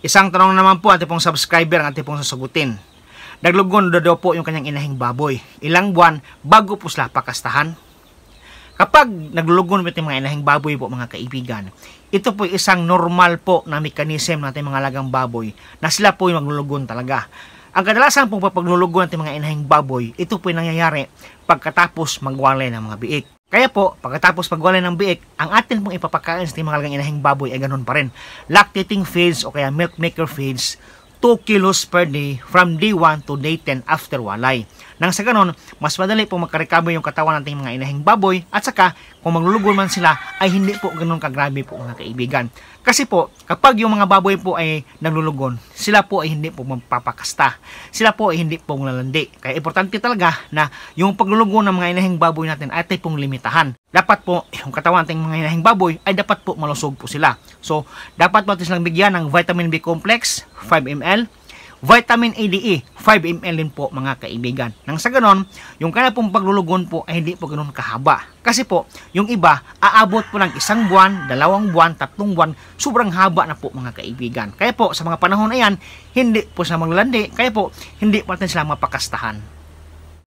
Isang tanong naman po ating pong subscriber ang ating pong sasagutin. Naglugon daw po yung kanyang inahing baboy. Ilang buwan bago po sila pakastahan? Kapag naglulugon po yung mga inahing baboy po mga kaibigan, ito po isang normal po na mekanism ng ating mga alagang baboy na sila po yung maglulugon talaga. Ang kadalasan pong paglulugon ng mga inahing baboy, ito po yung nangyayari pagkatapos magwalay ng mga biik. Kaya po, pagkatapos pagwalay ng biik, ang atin pong ipapakain sa mga alagang inahing baboy ay ganun pa rin. Lactating feeds o kaya milk maker feeds, 2 kilos per day from day 1 to day 10 after walay. Nang sa ganon, mas madali po magkarecover yung katawan nating mga inahing baboy at saka kung maglulugon man sila ay hindi po ganun kagrabe po mga kaibigan. Kasi po, kapag yung mga baboy po ay naglulugon, sila po ay hindi po magpapakasta. Sila po ay hindi po lalandi. Kaya importante talaga na yung paglulugon ng mga inahing baboy natin ay tayo pong limitahan. Dapat po, yung katawan nating mga inahing baboy ay dapat po malusog po sila. So, dapat po natin silang bigyan ng vitamin B complex, 5 ml, vitamin ADE, 5 ml din po mga kaibigan. Nang sa ganon, yung kaya pong paglulugon po ay hindi po ganon kahaba. Kasi po, yung iba, aabot po ng 1 buwan, 2 buwan, 3 buwan, sobrang haba na po mga kaibigan. Kaya po, sa mga panahon na yan, hindi po sila maglalandi, kaya po, hindi po natin sila mapakastahan.